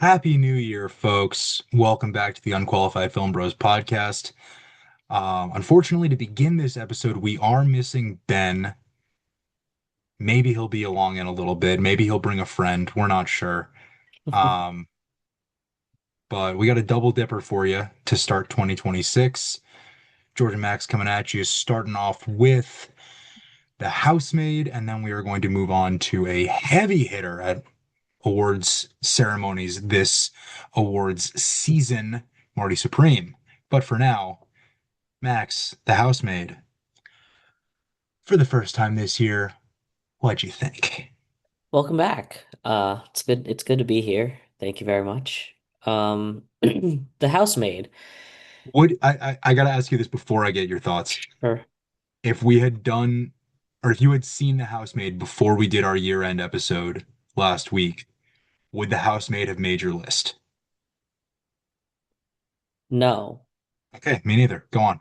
Happy New Year, folks. Welcome back to the Unqualified Film Bros podcast. Unfortunately, to begin this episode, we are missing Ben. Maybe he'll be along in a little bit. Maybe he'll bring a friend. We're not sure. Um, but we got a double dipper for you to start 2026. George and Max coming at you, starting off with The Housemaid, and then we are going to move on to a heavy hitter at awards ceremonies this awards season, Marty Supreme. But for now, Max, the housemaid, for the first time this year, what'd you think? Welcome back. It's good to be here. Thank you very much. The housemaid. I gotta ask you this before I get your thoughts. Sure. If we had done, or if you had seen the housemaid before we did our year-end episode last week, would the housemaid have made your list? No. Okay, me neither. Go on.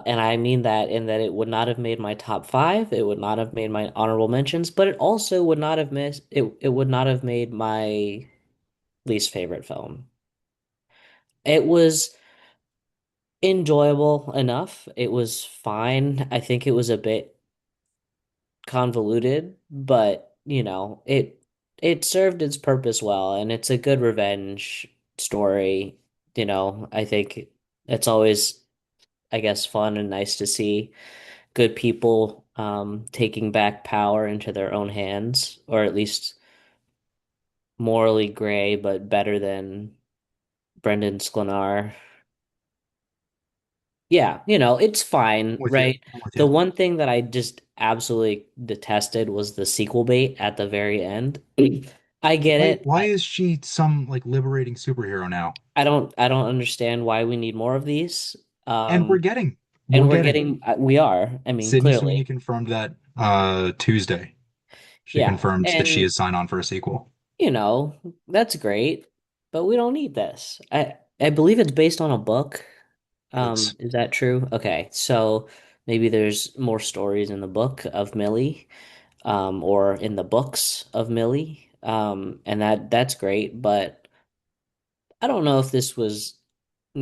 And I mean that in that it would not have made my top five, it would not have made my honorable mentions, but it also would not have it would not have made my least favorite film. It was enjoyable enough. It was fine. I think it was a bit convoluted, but it served its purpose well, and it's a good revenge story. I think it's always, I guess, fun and nice to see good people taking back power into their own hands, or at least morally gray, but better than Brendan Sklenar. Yeah, it's fine, I'm with you. right? I'm with The you. one thing that I just absolutely detested was the sequel bait at the very end. I get Why it. why is she some like liberating superhero now? I don't understand why we need more of these. And we're Um, getting we're and getting. we are. I mean, Sydney Sweeney clearly. confirmed that Tuesday. She Yeah. confirmed that she And, is signed on for a sequel. that's great, but we don't need this. I believe it's based on a book. It is. Is that true? Okay. So maybe there's more stories in the book of Millie, or in the books of Millie. And that's great, but I don't know if this was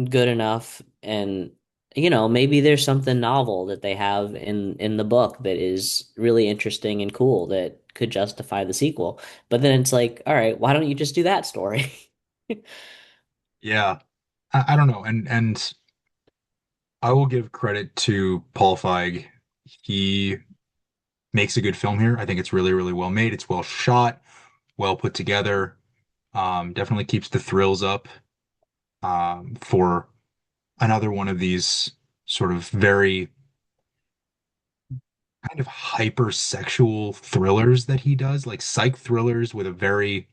good enough. And maybe there's something novel that they have in the book that is really interesting and cool that could justify the sequel. But then it's like, all right, why don't you just do that story? Yeah. I don't know. And I will give credit to Paul Feig. He makes a good film here. I think it's really, really well made. It's well shot, well put together. Definitely keeps the thrills up for another one of these sort of very kind of hypersexual thrillers that he does, like psych thrillers with a very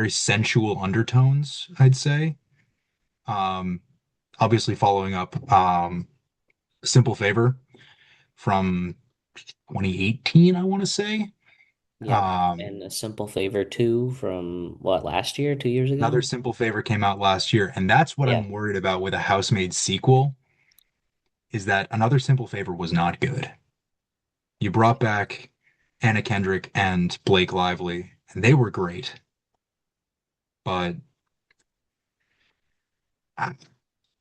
sensual undertones, I'd say. Um, Obviously following up Simple Favor from 2018, I want to say. Yep. Um, And A Simple Favor 2 from what, last year, 2 years Another ago? Simple Favor came out last year, and that's what Yeah. I'm worried about with a Housemaid sequel, is that Another Simple Favor was not good. You brought back Anna Kendrick and Blake Lively, and they were great, but I,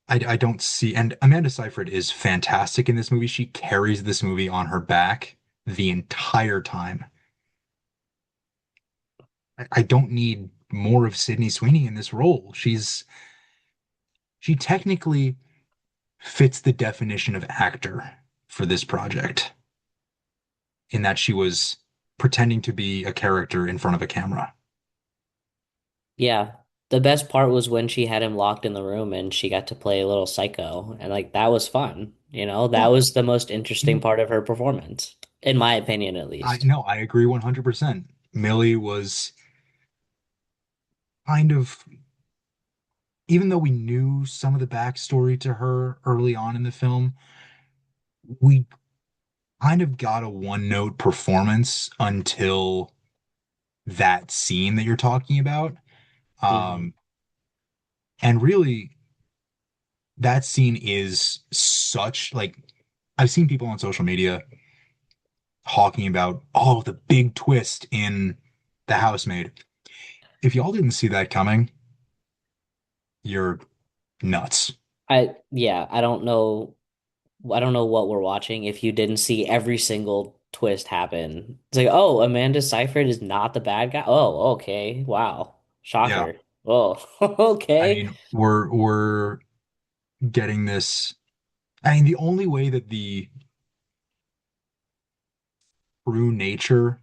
I don't see. And Amanda Seyfried is fantastic in this movie. She carries this movie on her back the entire time. I don't need more of Sydney Sweeney in this role. She technically fits the definition of actor for this project in that she was pretending to be a character in front of a camera. Yeah. The best part was when she had him locked in the room and she got to play a little psycho. And like that was fun. That Yeah, was the most interesting part of her performance, in my opinion, at I least. no, I agree 100%. Millie was kind of, even though we knew some of the backstory to her early on in the film, we kind of got a one note performance until that scene that you're talking about. Hmm. Um, and really, that scene is such like I've seen people on social media talking about, oh, the big twist in The Housemaid. if y'all didn't see that coming, you're nuts. Yeah, I don't know what we're watching if you didn't see every single twist happen. It's like, oh, Amanda Seyfried is not the bad guy. Oh, okay. Wow. Yeah. Shocker. Oh, I okay. mean, we're getting this. I mean, the only way that the true nature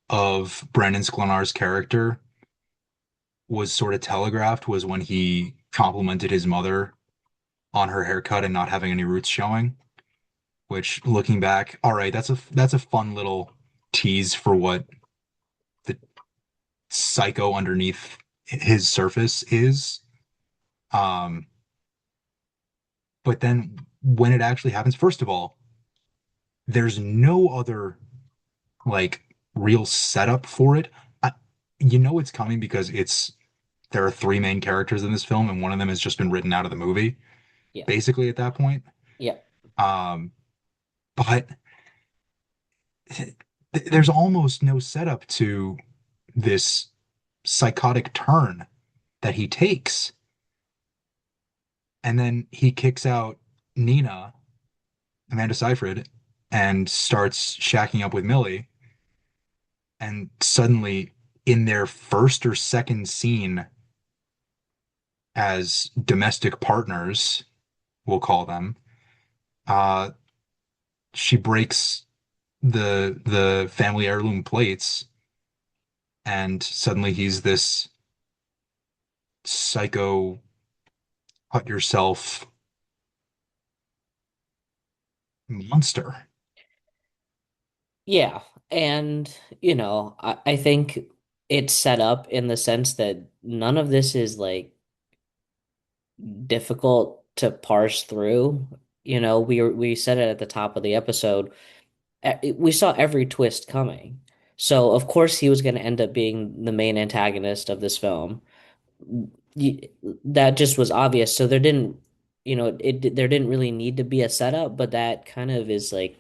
of Brendan Sklenar's character was sort of telegraphed was when he complimented his mother on her haircut and not having any roots showing, which looking back, all right, that's a fun little tease for what the psycho underneath his surface is. Um, but then when it actually happens, first of all, there's no other like real setup for it. I, you know it's coming because it's there are three main characters in this film, and one of them has just been written out of the movie, Yeah. basically at that point. Yeah. Um, but there's almost no setup to this psychotic turn that he takes. And then he kicks out Nina, Amanda Seyfried, and starts shacking up with Millie. And suddenly, in their first or second scene as domestic partners, we'll call them, uh, she breaks the family heirloom plates, and suddenly he's this psycho cut yourself monster. Yeah. And, I think it's set up in the sense that none of this is like difficult to parse through. We said it at the top of the episode. We saw every twist coming. So of course he was going to end up being the main antagonist of this film. Y- That just was obvious. So there didn't really need to be a setup, but that kind of is like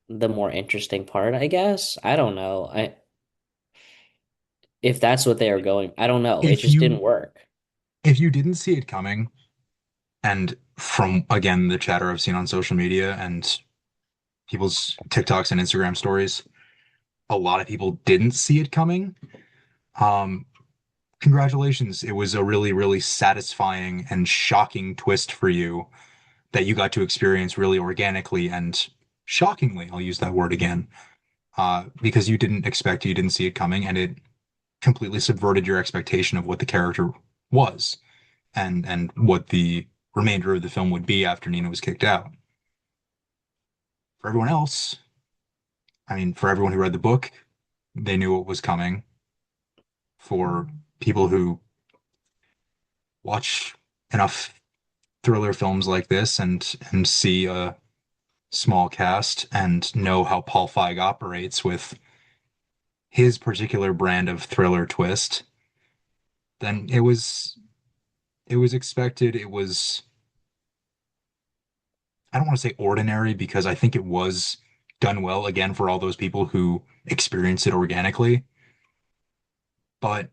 the more interesting part, I guess. I don't know. If that's what they are going, I don't know. It If just didn't you work. if you didn't see it coming, and from again the chatter I've seen on social media and people's TikToks and Instagram stories, a lot of people didn't see it coming. Um, Congratulations. It was a really, really satisfying and shocking twist for you that you got to experience really organically and shockingly. I'll use that word again, because you didn't expect, you didn't see it coming, and it completely subverted your expectation of what the character was and what the remainder of the film would be after Nina was kicked out. For everyone else, I mean, for everyone who read the book, they knew what was coming. For people who watch enough thriller films like this and see a small cast and know how Paul Feig operates with his particular brand of thriller twist, then it was expected. It was I don't want to say ordinary because I think it was done well again for all those people who experience it organically. But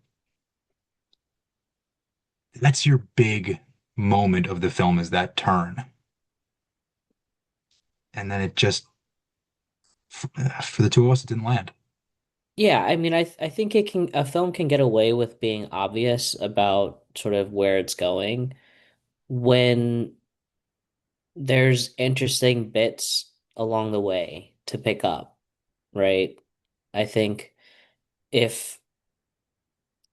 that's your big moment of the film is that turn. And then it just for the two of us it didn't land. Yeah, I mean, I think a film can get away with being obvious about sort of where it's going when there's interesting bits along the way to pick up, right? I think if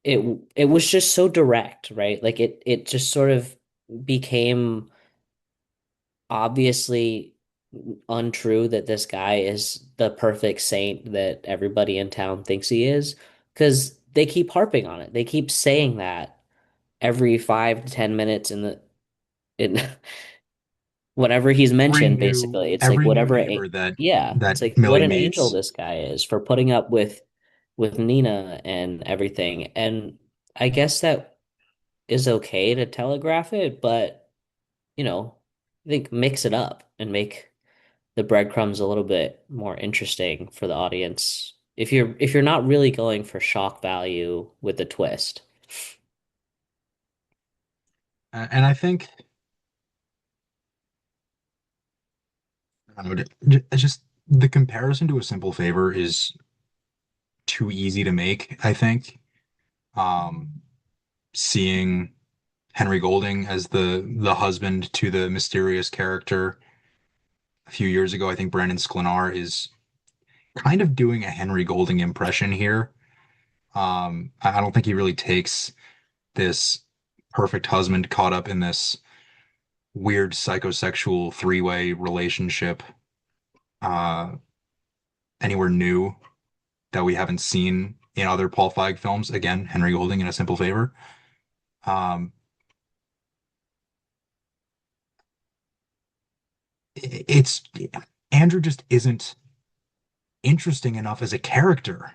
it was just so direct, right? Like it just sort of became obviously untrue that this guy is the perfect saint that everybody in town thinks he is, because they keep harping on it. They keep saying that every 5 to 10 minutes in whenever he's Every mentioned, basically. new It's like every new whatever neighbor that yeah, that it's like what Millie an angel meets. this guy is for putting up with Nina and everything. And I guess that is okay to telegraph it, but I think mix it up and make the breadcrumbs a little bit more interesting for the audience. If you're not really going for shock value with the twist. And I think, I don't know, just the comparison to A Simple Favor is too easy to make, I think. Um, Seeing Henry Golding as the husband to the mysterious character a few years ago, I think Brandon Sklenar is kind of doing a Henry Golding impression here. I don't think he really takes this perfect husband caught up in this weird psychosexual three-way relationship uh, anywhere new that we haven't seen in other Paul Feig films. Again, Henry Golding in A Simple Favor. Um, it's Andrew just isn't interesting enough as a character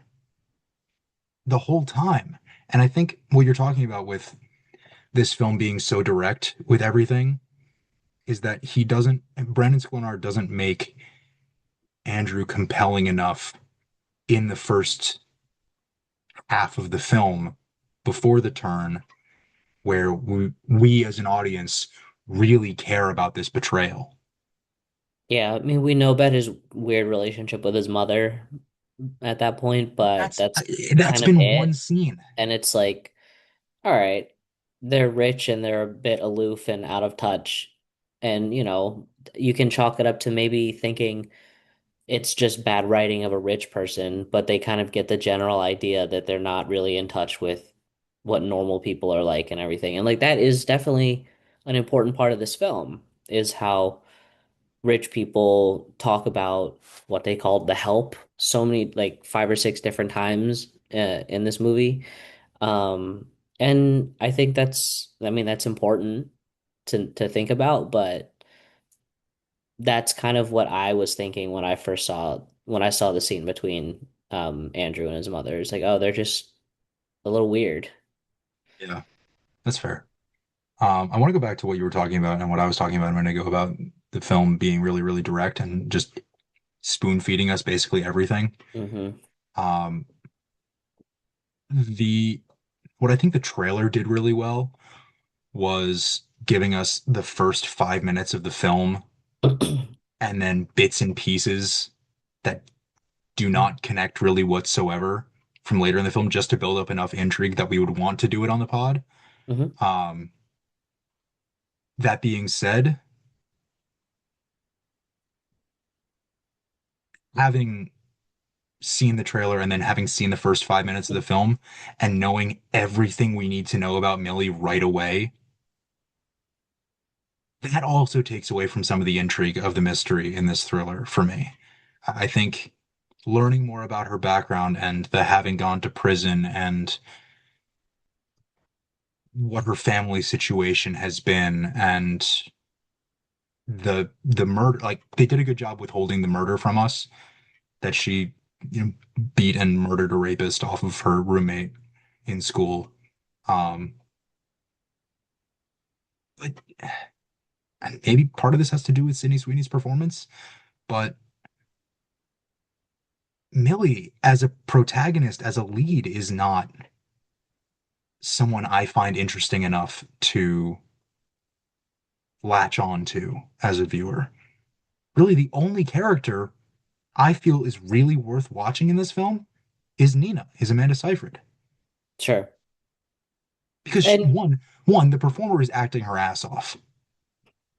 the whole time. And I think what you're talking about with this film being so direct with everything is that Brandon Sklenar doesn't make Andrew compelling enough in the first half of the film before the turn where we as an audience really care about this betrayal. Yeah, I mean, we know about his weird relationship with his mother at that point, but That's that's that's kind of been one it. scene. And it's like, all right, they're rich and they're a bit aloof and out of touch. And, you can chalk it up to maybe thinking it's just bad writing of a rich person, but they kind of get the general idea that they're not really in touch with what normal people are like and everything. And like that is definitely an important part of this film, is how rich people talk about what they call the help so many, like five or six different times in this movie. Um, and I think I mean, that's important to think about, but that's kind of what I was thinking when when I saw the scene between Andrew and his mother. It's like, oh, they're just a little weird. Yeah, that's fair. I want to go back to what you were talking about and what I was talking about a minute ago about the film being really, really direct and just spoon feeding us basically everything. Hmm. Um, the what I think the trailer did really well was giving us the first 5 minutes of the film and then bits and pieces that do not connect really whatsoever from later in the film just to build up enough intrigue that we would want to do it on the pod. Hmm. Um, that being said, having seen the trailer and then having seen the first 5 minutes of the film and knowing everything we need to know about Millie right away, that also takes away from some of the intrigue of the mystery in this thriller for me. I think learning more about her background and the having gone to prison and what her family situation has been and the murder, like they did a good job withholding the murder from us, that she, you know, beat and murdered a rapist off of her roommate in school. Um, but and maybe part of this has to do with Sydney Sweeney's performance, but Millie as a protagonist, as a lead, is not someone I find interesting enough to latch on to as a viewer. Really, the only character I feel is really worth watching in this film is Nina, is Amanda Seyfried. Sure. Because And the performer is acting her ass off.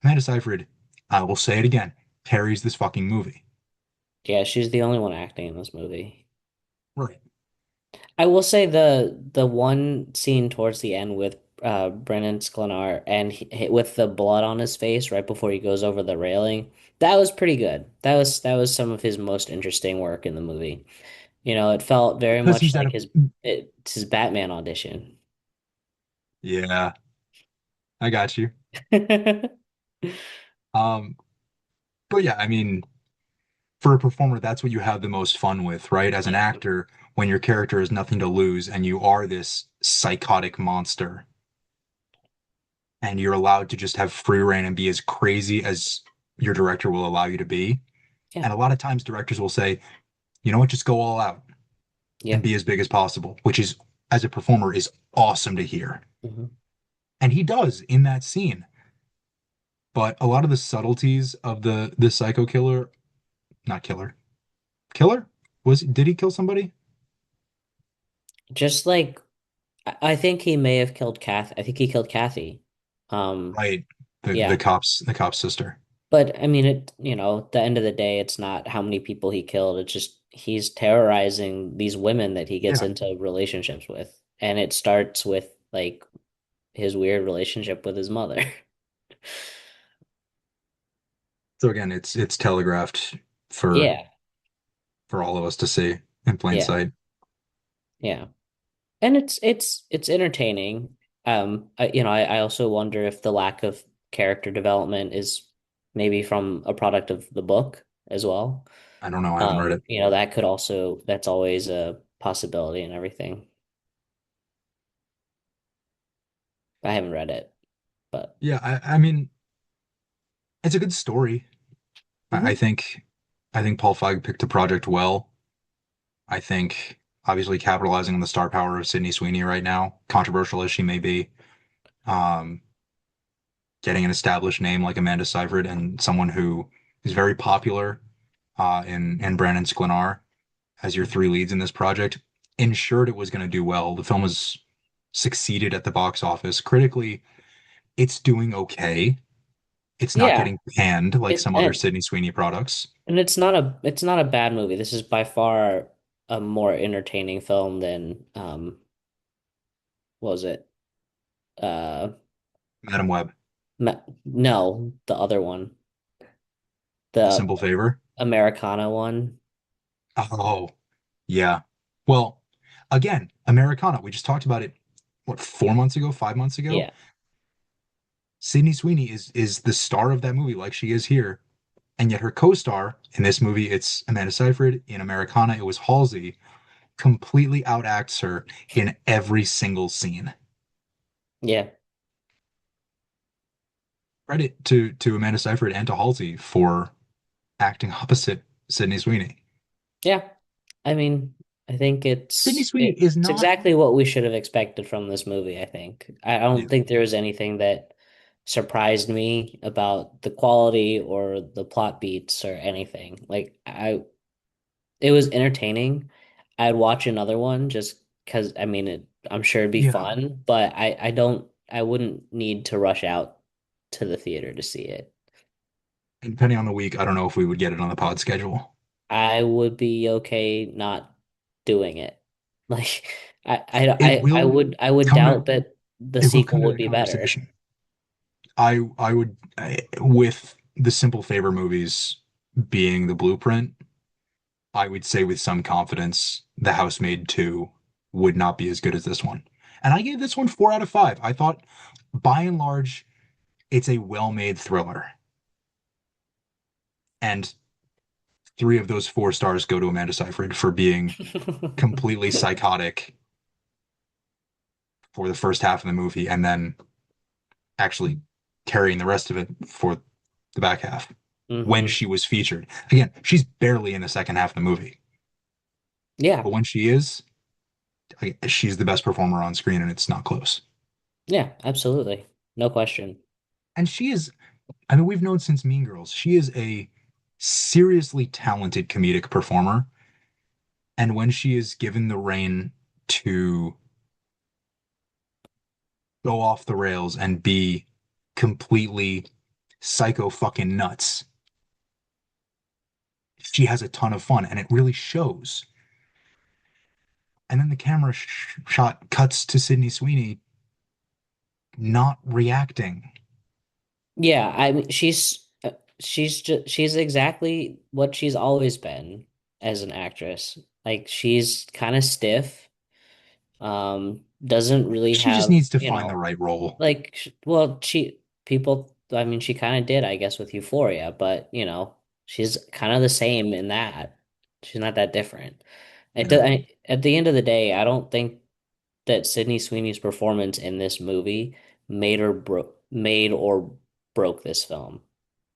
Amanda Seyfried, I will say it again, carries this fucking movie. yeah, she's the only one acting in this movie. Right. I will say the one scene towards the end with Brennan Sklenar and with the blood on his face right before he goes over the railing, that was pretty good. That was some of his most interesting work in the movie. It felt very Because much he's at like a it's his Batman audition. yeah, I got you. Um, but yeah, I mean, for a performer, that's what you have the most fun with, right? As an Yeah. actor, when your character has nothing to lose and you are this psychotic monster and you're allowed to just have free reign and be as crazy as your director will allow you to be. Yeah. And a lot of times directors will say, you know what, just go all out and Yep. be as big as possible, which is as a performer is awesome to hear. Mhm. And he does in that scene. But a lot of the subtleties of the psycho killer, not killer, killer? Did he kill somebody? Just like I think he may have killed Kath. I think he killed Kathy. Um, Right. yeah. The cop's sister. But I mean, at the end of the day, it's not how many people he killed. It's just he's terrorizing these women that he gets Yeah. into relationships with. And it starts with like his weird relationship with his mother. So again, it's telegraphed for Yeah. for all of us to see in plain Yeah. sight. Yeah. And it's entertaining. I also wonder if the lack of character development is maybe from a product of the book as well. I don't know, I haven't read it. That could also that's always a possibility and everything. I haven't read it, but Yeah, I mean, it's a good story. I Mhm. think Paul Feig picked the project well. I think obviously capitalizing on the star power of Sydney Sweeney right now, controversial as she may be, um, getting an established name like Amanda Seyfried and someone who is very popular in Brandon Sklenar as your three leads in this project, ensured it was going to do well. The film has succeeded at the box office. Critically, it's doing okay. It's not Yeah, getting panned like it some other Sydney Sweeney products. and it's not a bad movie. This is by far a more entertaining film than what was it? Uh, Madam Web, no, the other one, A the Simple Favor. Americana one. Oh, yeah. Well, again, Americana. We just talked about it, what, 4 months ago, 5 months ago? Yeah, Sydney Sweeney is the star of that movie, like she is here. And yet her co-star in this movie, it's Amanda Seyfried. In Americana, it was Halsey, completely outacts her in every single scene. yeah, Credit to Amanda Seyfried and to Halsey for acting opposite Sydney Sweeney. yeah. I mean, I think Sydney it's Sweeney is it's not, exactly what we should have expected from this movie, I think. I yeah, don't think there was anything that surprised me about the quality or the plot beats or anything. It was entertaining. I'd watch another one just because I mean I'm sure it'd be yeah. fun, but I wouldn't need to rush out to the theater to see it. And depending on the week, I don't know if we would get it on the pod schedule. I would be okay not doing it. Like It I will I would come to doubt that the it will come sequel to would the be better. conversation. I would with the Simple Favor movies being the blueprint, I would say with some confidence The Housemaid 2 would not be as good as this one. And I gave this one 4 out of 5. I thought by and large it's a well-made thriller. And 3 of those 4 stars go to Amanda Seyfried for being completely psychotic for the first half of the movie and then actually carrying the rest of it for the back half when hmm she was featured. Again, she's barely in the second half of the movie, Yeah. but when she is, she's the best performer on screen and it's not close. Yeah, absolutely. No question. And she is, I mean, we've known since Mean Girls, she is a seriously talented comedic performer. And when she is given the rein to go off the rails and be completely psycho fucking nuts, she has a ton of fun and it really shows. And then the camera shot cuts to Sydney Sweeney not reacting. Yeah, I mean she's exactly what she's always been as an actress. Like she's kind of stiff. Doesn't really She just have, needs to find the right role. like well, I mean she kind of did, I guess, with Euphoria, but she's kind of the same in that. She's not that different. Yeah, At the end of the day, I don't think that Sydney Sweeney's performance in this movie made or broke this film.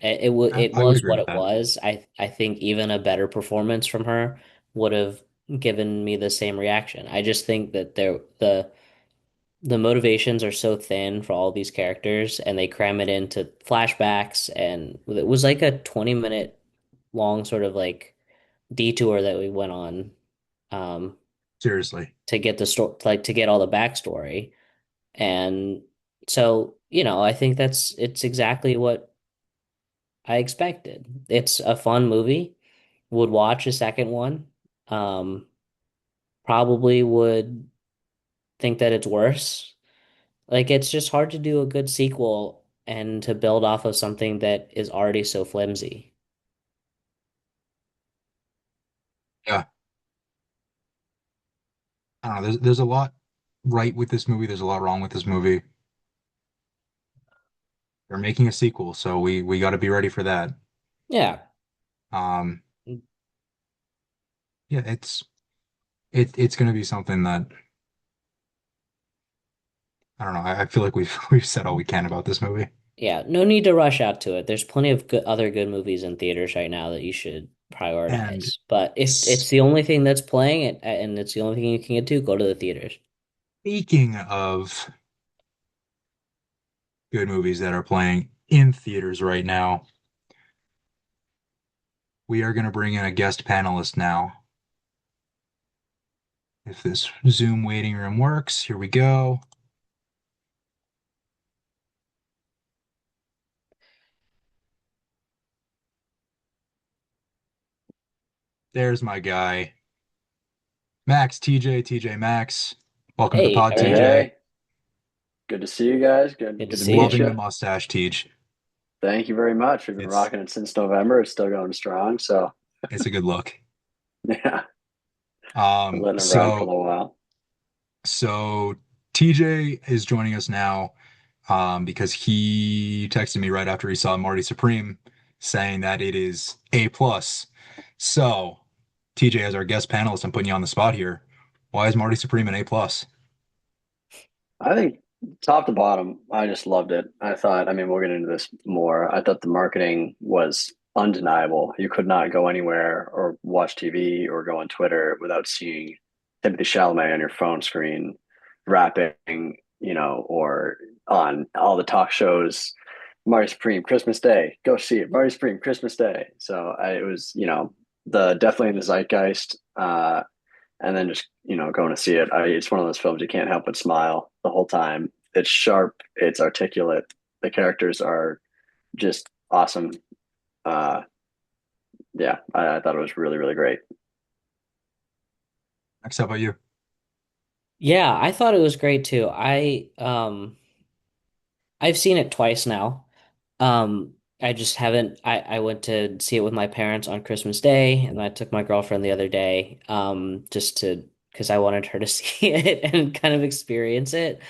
It I would was agree what with it that. was. I think even a better performance from her would have given me the same reaction. I just think that the motivations are so thin for all these characters, and they cram it into flashbacks, and it was like a 20-minute long sort of like detour that we went on um Seriously. to get the story, like to get all the backstory. And so, I think it's exactly what I expected. It's a fun movie. Would watch a second one. Um, Probably would think that it's worse. Like it's just hard to do a good sequel and to build off of something that is already so flimsy. Yeah. I don't know. There's a lot right with this movie. There's a lot wrong with this movie. They're making a sequel, so we got to be ready for that. Yeah. Um, yeah, it's going to be something that I don't know. I feel like we've we've said all we can about this movie. Yeah, no need to rush out to it. There's plenty of other good movies in theaters right now that you should And prioritize. But if it's the speaking only thing that's playing it and it's the only thing you can get to, go to the theaters. of good movies that are playing in theaters right now, we are going to bring in a guest panelist now. If this Zoom waiting room works, here we go. There's my guy, Max, TJ Max. Welcome to the Hey, how pod, are Hey, you? TJ. hey, good to see you guys. Good, Good to good to see you. meet Loving you. the mustache, Tej. Thank you very much. We've been It's rocking it since November. It's still going strong. So, it's a good look. yeah, been Um, letting it run for a so little while. so TJ is joining us now because he texted me right after he saw Marty Supreme saying that it is A plus. So TJ, as our guest panelist, I'm putting you on the spot here. Why is Marty Supreme an A plus? I think top to bottom, I just loved it. I thought, I mean, we'll get into this more. I thought the marketing was undeniable. You could not go anywhere or watch TV or go on Twitter without seeing Timothy Chalamet on your phone screen rapping, or on all the talk shows. Marty Supreme, Christmas Day, go see it. Marty Supreme, Christmas Day. So it was, the definitely in the zeitgeist. And then just going to see it. It's one of those films you can't help but smile the whole time. It's sharp, it's articulate, the characters are just awesome. uh yeah, I thought it was really, really great. Next, how about you? Yeah, I thought it was great too. I've seen it twice now. I just haven't I went to see it with my parents on Christmas Day, and I took my girlfriend the other day, just to because I wanted her to see it and kind of experience it.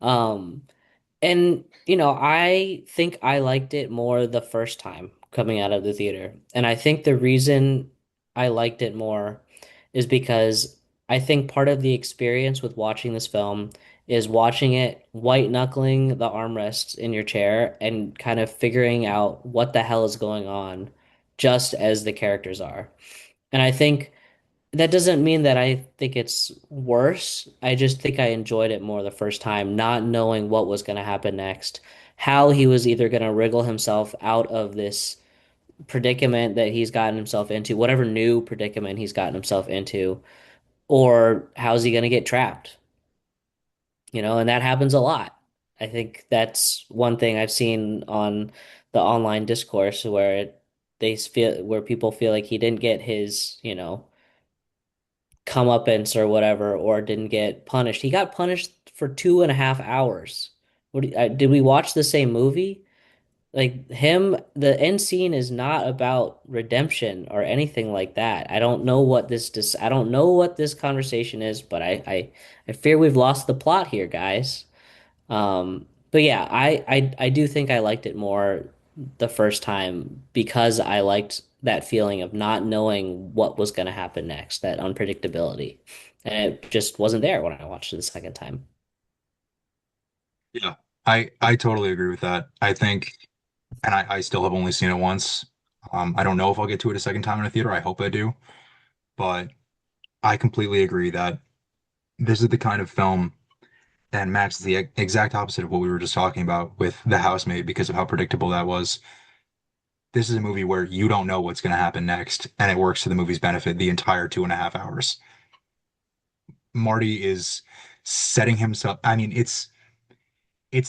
Um, and I think I liked it more the first time coming out of the theater. And I think the reason I liked it more is because I think part of the experience with watching this film is watching it white knuckling the armrests in your chair and kind of figuring out what the hell is going on just as the characters are. And I think that doesn't mean that I think it's worse. I just think I enjoyed it more the first time, not knowing what was going to happen next, how he was either going to wriggle himself out of this predicament that he's gotten himself into, whatever new predicament he's gotten himself into, or how's he going to get trapped, and that happens a lot. I think that's one thing I've seen on the online discourse where people feel like he didn't get his, comeuppance or whatever, or didn't get punished. He got punished for 2.5 hours. Did we watch the same movie? Like him, the end scene is not about redemption or anything like that. I don't know what this conversation is, but I fear we've lost the plot here, guys. But yeah, I do think I liked it more the first time because I liked that feeling of not knowing what was going to happen next, that unpredictability. And it just wasn't there when I watched it the second time. Yeah, I totally agree with that. I think, and I still have only seen it once. I don't know if I'll get to it a second time in a theater. I hope I do, but I completely agree that this is the kind of film, and Max is the exact opposite of what we were just talking about with The Housemaid because of how predictable that was. This is a movie where you don't know what's going to happen next, and it works to the movie's benefit the entire 2.5 hours. Marty is setting himself. I mean, it's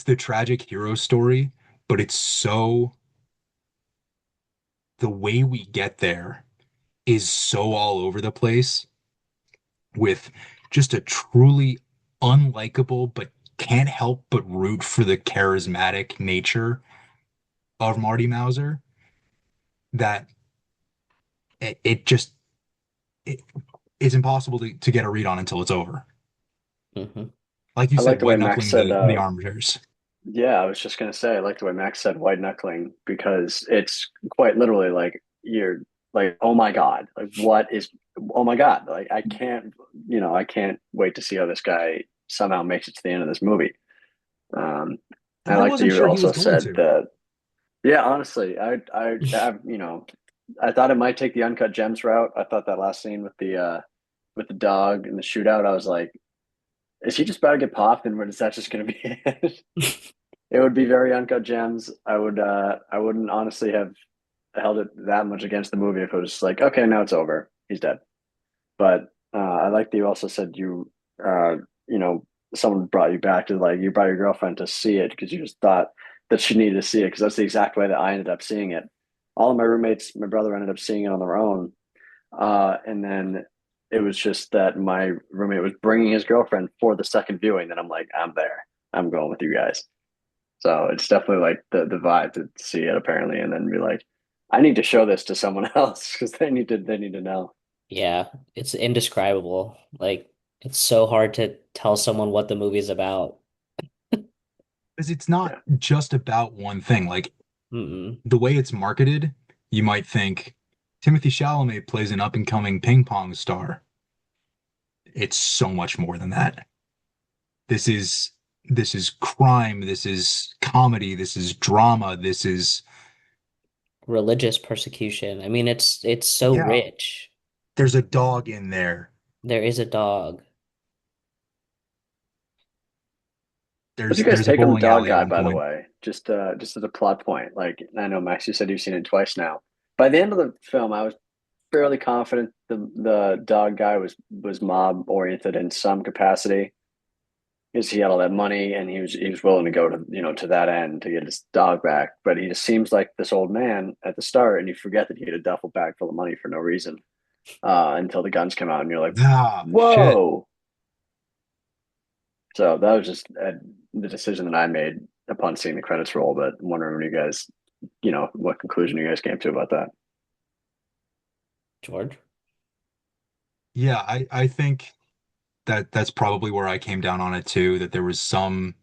the tragic hero story, but it's so the way we get there is so all over the place with just a truly unlikable but can't help but root for the charismatic nature of Marty Mauser that it just it, it's impossible to get a read on until it's over. Hmm. Like you I like said, the way white Max knuckling said, the armatures. yeah, I was just gonna say, I like the way Max said white knuckling because it's quite literally like you're like, oh my God, like what is, oh my God, like I can't, I can't wait to see how this guy somehow makes it to the end of this movie. Um, And I I like that wasn't you sure he was also going said to. that, yeah, honestly, I thought it might take the uncut gems route. I thought that last scene with the dog and the shootout, I was like, is he just about to get popped, and is that just gonna be it? It would be very uncut gems. I wouldn't honestly have held it that much against the movie if it was just like, okay, now it's over. He's dead. But I like that you also said uh, you know, someone brought you back to like you brought your girlfriend to see it because you just thought that she needed to see it because that's the exact way that I ended up seeing it. All of my roommates, my brother ended up seeing it on their own, and then it was just that my roommate was bringing his girlfriend for the second viewing. That I'm like, I'm there. I'm going with you guys. So it's definitely like the vibe to see it apparently, and then be like, I need to show this to someone else because they need to know. Yeah, it's indescribable. Like it's so hard to tell someone what the movie's about. Because it's not Yeah, just about one thing. Like Mm-mm. the way it's marketed, you might think Timothy Chalamet plays an up and coming ping pong star. It's so much more than that. This is this is crime, this is comedy, this is drama, this is Religious persecution. I mean, it's so yeah, rich. there's a dog in there. There is a dog. what do you guys There's a take on the bowling dog alley at guy? one By the point. way, just as a plot point, like I know Max, you said you've seen it twice now. By the end of the film, I was fairly confident the dog guy was mob oriented in some capacity because he had all that money and he was willing to go to to that end to get his dog back. But he just seems like this old man at the start, and you forget that he had a duffel bag full of money for no reason until the guns come out, and you're like, Ah, shit. whoa. So that was just the decision that I made upon seeing the credits roll. But I'm wondering when you guys, what conclusion you guys came to about that. George. Yeah, I think that's probably where I came down on it too, that there was some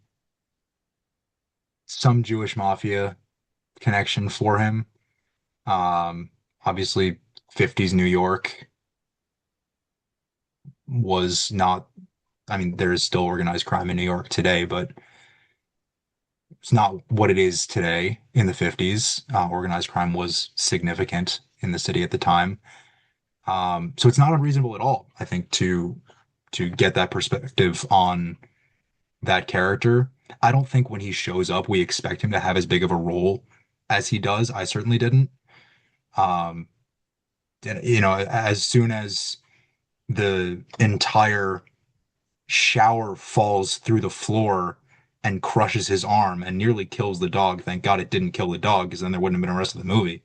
Jewish mafia connection for him. Obviously 50s New York was not, I mean, there is still organized crime in New York today, but it's not what it is today in the 50s. Organized crime was significant in the city at the time. So it's not unreasonable at all, I think, to get that perspective on that character. I don't think when he shows up, we expect him to have as big of a role as he does. I certainly didn't. Um, as soon as the entire shower falls through the floor and crushes his arm and nearly kills the dog. Thank God it didn't kill the dog because then there wouldn't have been a rest of the movie.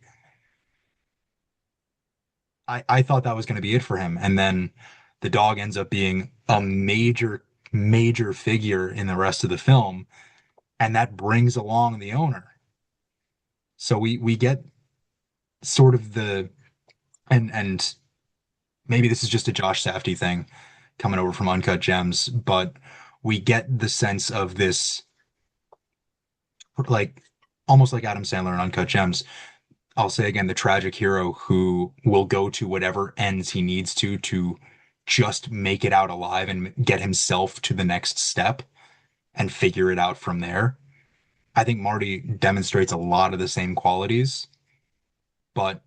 I thought that was going to be it for him. And then the dog ends up being a major, major figure in the rest of the film. And that brings along the owner. So we get sort of and maybe this is just a Josh Safdie thing coming over from Uncut Gems, but we get the sense of this like almost like Adam Sandler in Uncut Gems. I'll say again, the tragic hero who will go to whatever ends he needs to just make it out alive and get himself to the next step and figure it out from there. I think Marty demonstrates a lot of the same qualities, but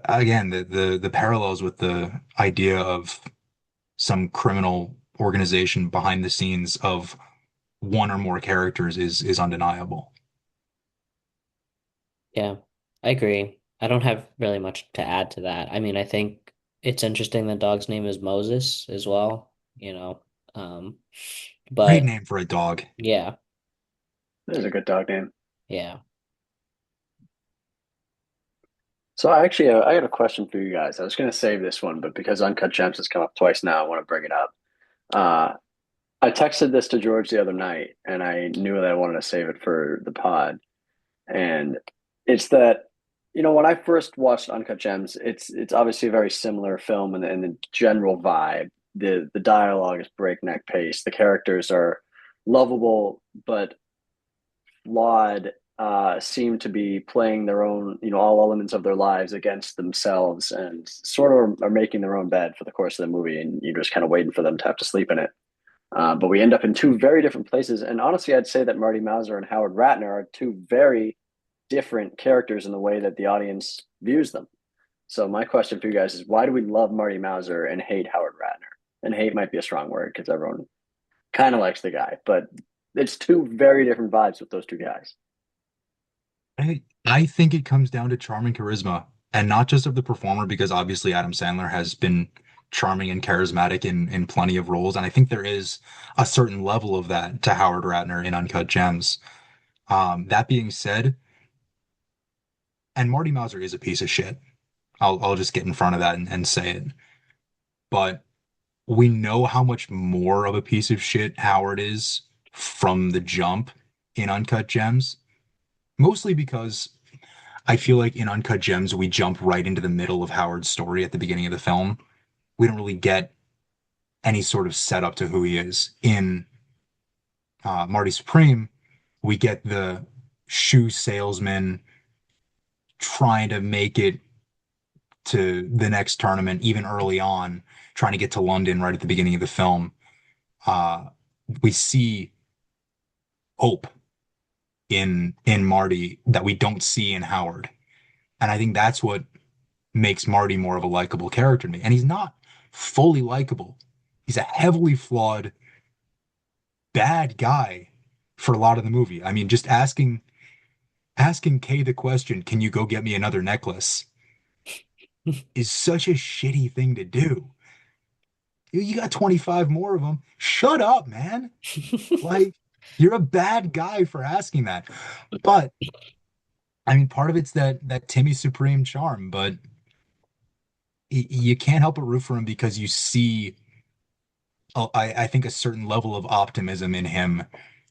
again, the parallels with the idea of some criminal organization behind the scenes of one or more characters is undeniable. Yeah, I agree. I don't have really much to add to that. I mean, I think it's interesting the dog's name is Moses as well, you know. Um, Great but name for a dog. yeah, There's a good dog name. yeah. So I got a question for you guys. I was going to save this one, but because Uncut Gems has come up twice now, I want to bring it up. Uh, I texted this to George the other night, and I knew that I wanted to save it for the pod. And it's that, when I first watched Uncut Gems, it's obviously a very similar film in the general vibe. The dialogue is breakneck pace. The characters are lovable, but flawed, seem to be playing their own, all elements of their lives against themselves and sort of are making their own bed for the course of the movie. And you're just kind of waiting for them to have to sleep in it. But we end up in two very different places. And honestly, I'd say that Marty Mauser and Howard Ratner are two very different characters in the way that the audience views them. So my question for you guys is, why do we love Marty Mauser and hate Howard Ratner? And hate might be a strong word because everyone kind of likes the guy, but it's two very different vibes with those two guys. I think it comes down to charm and charisma, and not just of the performer, because obviously Adam Sandler has been charming and charismatic in plenty of roles, and I think there is a certain level of that to Howard Ratner in Uncut Gems. That being said, and Marty Mauser is a piece of shit. I'll just get in front of that and say it. But we know how much more of a piece of shit Howard is from the jump in Uncut Gems, mostly because I feel like in Uncut Gems, we jump right into the middle of Howard's story at the beginning of the film. We don't really get any sort of setup to who he is. In Marty Supreme, we get the shoe salesman trying to make it to the next tournament, even early on, trying to get to London right at the beginning of the film. Uh, we see hope in Marty that we don't see in Howard. And I think that's what makes Marty more of a likable character to me. And he's not fully likable. He's a heavily flawed, bad guy for a lot of the movie. I mean, just asking Kay the question, "Can you go get me another necklace?" is such a shitty thing to do. You got 25 more of them. Shut up, man. Like, you're a bad guy for asking that. But I mean, part of it's that Timmy Supreme charm, but you can't help but root for him because you see I think a certain level of optimism in him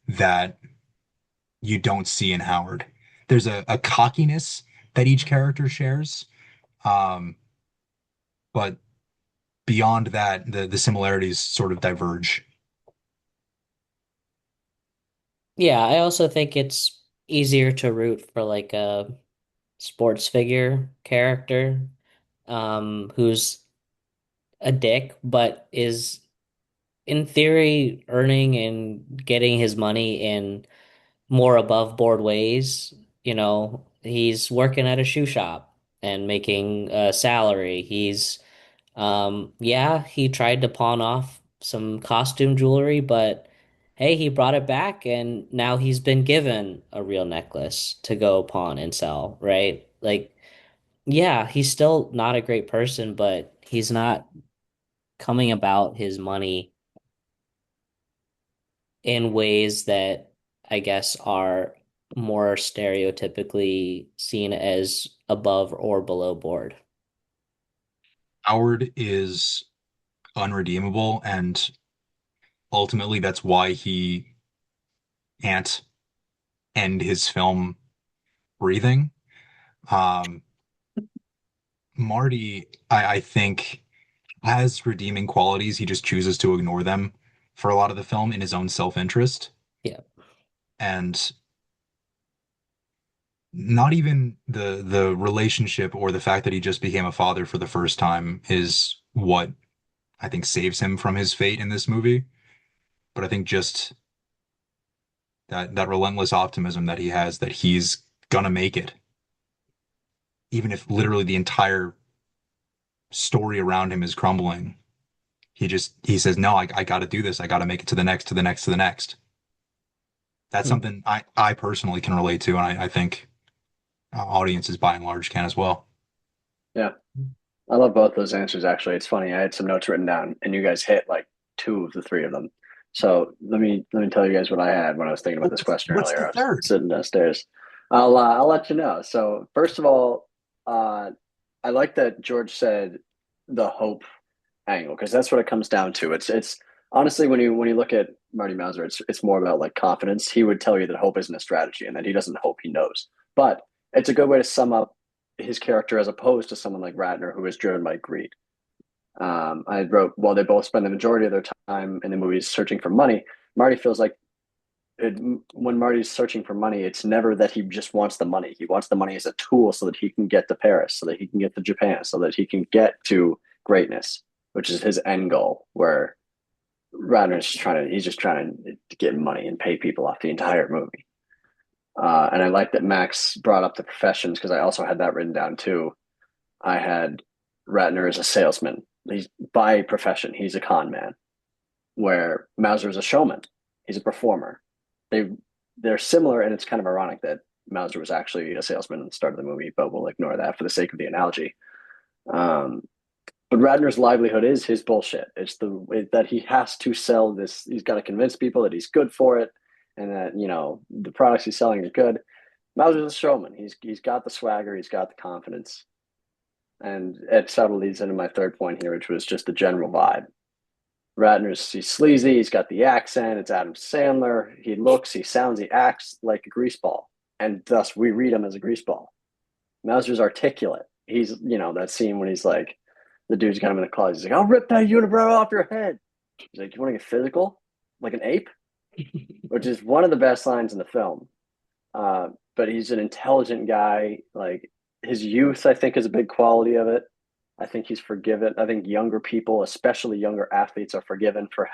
that you don't see in Howard. There's a cockiness that each character shares, um, but beyond that, the similarities sort of diverge. Yeah, I also think it's easier to root for like a sports figure character who's a dick but is in theory earning and getting his money in more above board ways. You know, he's working at a shoe shop and making a salary. Yeah, he tried to pawn off some costume jewelry, but hey, he brought it back and now he's been given a real necklace to go pawn and sell, right? Like, yeah, he's still not a great person, but he's not coming about his money in ways that I guess are more stereotypically seen as above or below board. Howard is unredeemable, and ultimately that's why he can't end his film breathing. Um, Marty, I think, has redeeming qualities. He just chooses to ignore them for a lot of the film in his own self-interest. Yeah. And not even the relationship or the fact that he just became a father for the first time is what I think saves him from his fate in this movie. But I think just that relentless optimism that he has that he's gonna make it. even if literally the entire story around him is crumbling, he says, no, I got to do this. I got to make it to the next, to the next, to the next. That's Hmm. something I personally can relate to, and I think audiences by and large can as well. Yeah. I love both those answers actually. It's funny. I had some notes written down and you guys hit like two of the three of them. So let me tell you guys what I had when I was thinking about Well, this question what's the earlier. I was third? sitting downstairs. I'll let you know. So first of all, I like that George said the hope angle because that's what it comes down to. It's honestly when you look at Marty Mauser, it's more about like confidence. He would tell you that hope isn't a strategy and that he doesn't hope, he knows. But it's a good way to sum up his character as opposed to someone like Ratner who is driven by greed. I wrote, while they both spend the majority of their time in the movies searching for money, Marty feels like it, when Marty's searching for money, it's never that he just wants the money. He wants the money as a tool so that he can get to Paris, so that he can get to Japan, so that he can get to greatness, which is his end goal. Where Radner's just he's just trying to get money and pay people off the entire movie. And I like that Max brought up the professions because I also had that written down too. I had Ratner as a salesman. He's by profession, he's a con man, where Mauser is a showman. He's a performer. They they're similar, and it's kind of ironic that Mauser was actually a salesman at the start of the movie, but we'll ignore that for the sake of the analogy. Um, but Radner's livelihood is his bullshit. That he has to sell this. He's got to convince people that he's good for it, and that the products he's selling are good. Mauser's a showman. He's got the swagger. He's got the confidence, and it sort of leads into my third point here, which was just the general vibe. He's sleazy. He's got the accent. It's Adam Sandler. He sounds, he acts like a greaseball, and thus we read him as a greaseball. Mauser's articulate. That scene when he's like, the dude's got him in the closet. He's like, "I'll rip that unibrow off your head." He's like, "You want to get physical, like an ape?" Which is one of the best lines in the film. But he's an intelligent guy. Like his youth, I think, is a big quality of it. I think he's forgiven. I think younger people, especially younger athletes, are forgiven for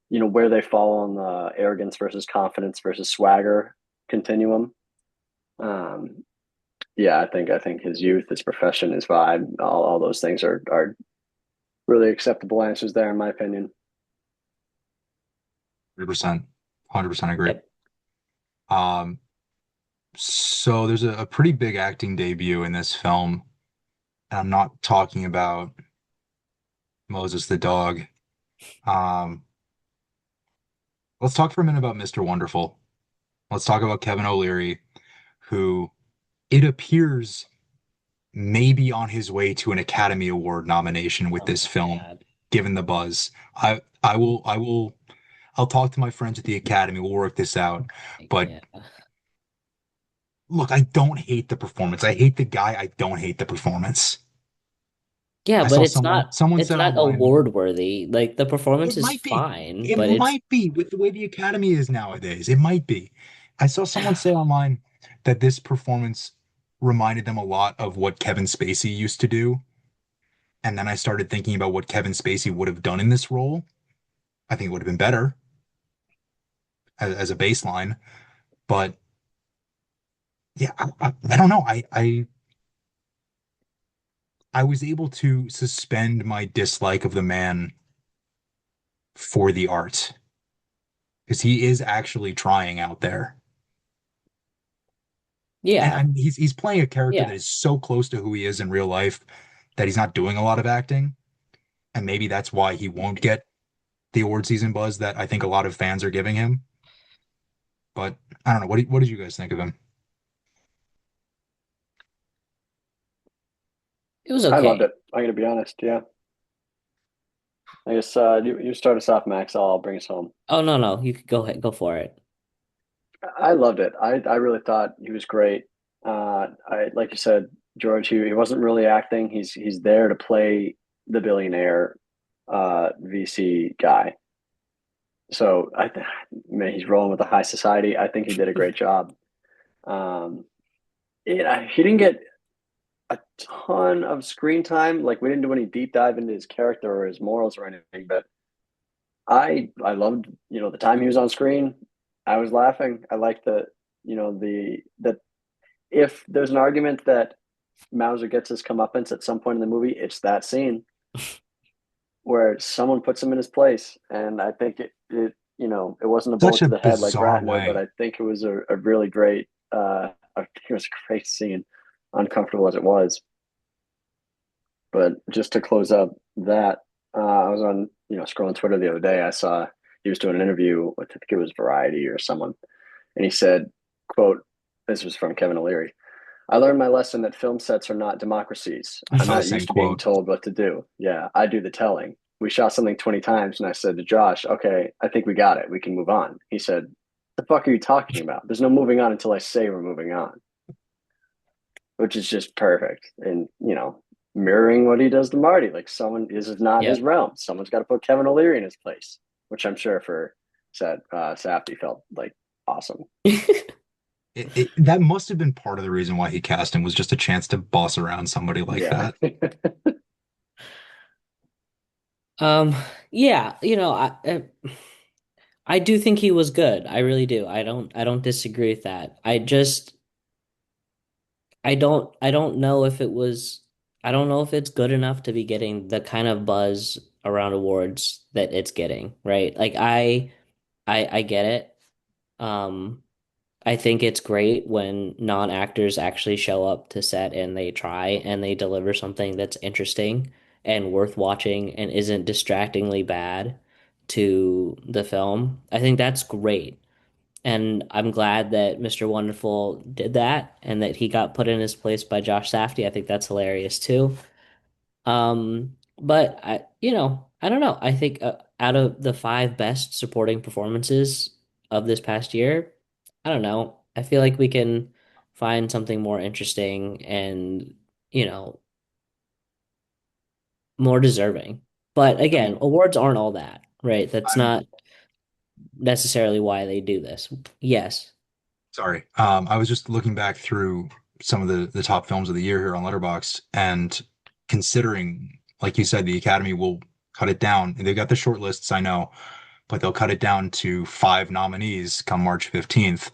where they fall on the arrogance versus confidence versus swagger continuum. Um, yeah, I think his youth, his profession, his vibe, all those things are really acceptable answers there, in my opinion. 100%. 100% agree. Yep. Um, so there's a pretty big acting debut in this film, and I'm not talking about Moses the dog. Um, let's talk for a minute about Mr. Wonderful. Let's talk about Kevin O'Leary, who it appears may be on his way to an Academy Award nomination with Oh this my film, God. given the buzz. I'll talk to my friends at the Academy. We'll work this out. But Yeah. look, I don't hate the performance. I hate the guy. I don't hate the performance. Yeah, I but saw it's someone not someone it's said not online, award worthy. Like the performance it is might be. fine, It but it's might be with the way the Academy is nowadays. It might be. I saw someone say online that this performance reminded them a lot of what Kevin Spacey used to do. And then I started thinking about what Kevin Spacey would have done in this role. I think it would have been better as a baseline. But yeah, I don't know. I was able to suspend my dislike of the man for the art because he is actually trying out there. And, yeah. and he's playing a character that Yeah. is so close to who he is in real life that he's not doing a lot of acting. And maybe that's why he won't get the award season buzz that I think a lot of fans are giving him. But I don't know. What did you guys think of him? It was I loved okay. it. I'm gonna be honest. Yeah, I guess you start us off, Max. I'll bring us home. Oh no, no, you could go ahead, go for it. I loved it. I really thought he was great. I like you said, George. He wasn't really acting. He's there to play the billionaire VC guy. So man, he's rolling with the high society. I think he did a great job. Um, he didn't get a ton of screen time. Like we didn't do any deep dive into his character or his morals or anything, but I loved, the time he was on screen. I was laughing. I liked the, the if there's an argument that Mauser gets his comeuppance at some point in the movie, it's that scene where someone puts him in his place. And I think it wasn't a bullet Such a to the head like bizarre Ratner, but way. I think it was a really great, I think it was a great scene, uncomfortable as it was. But just to close up that, I was on, scrolling Twitter the other day. I saw he was doing an interview with, I think it was Variety or someone, and he said, "quote This was from Kevin O'Leary. I learned my lesson that film sets are not democracies. I I'm thought the not same used to being quote. told what to do. Yeah, I do the telling. We shot something 20 times, and I said to Josh, okay, I think we got it. We can move on." He said, "The fuck are you talking about? There's no moving on until I say we're moving on," which is just perfect. And, mirroring what he does to Marty. Like, this is not his Yep. realm. Someone's got to put Kevin O'Leary in his place, which I'm sure for Safdie felt like awesome. That must have been part of the reason why he cast him was just a chance to boss around somebody like Yeah. that. Um, yeah, I do think he was good. I really do. I don't disagree with that. I don't know if it was I don't know if it's good enough to be getting the kind of buzz around awards that it's getting, right? Like I get it. Um I think it's great when non-actors actually show up to set and they try and they deliver something that's interesting and worth watching and isn't distractingly bad to the film. I think that's great. And I'm glad that Mr. Wonderful did that and that he got put in his place by Josh Safdie. I think that's hilarious too. But I don't know. I think out of the five best supporting performances of this past year, I don't know. I feel like we can find something more interesting and, you know, more deserving. But I again, mean, awards aren't all that, right? That's I'm not necessarily why they do this. Yes. sorry. I was just looking back through some of the top films of the year here on Letterboxd, and considering, like you said, the Academy will cut it down. They've got the short lists, I know, but they'll cut it down to five nominees come March 15th.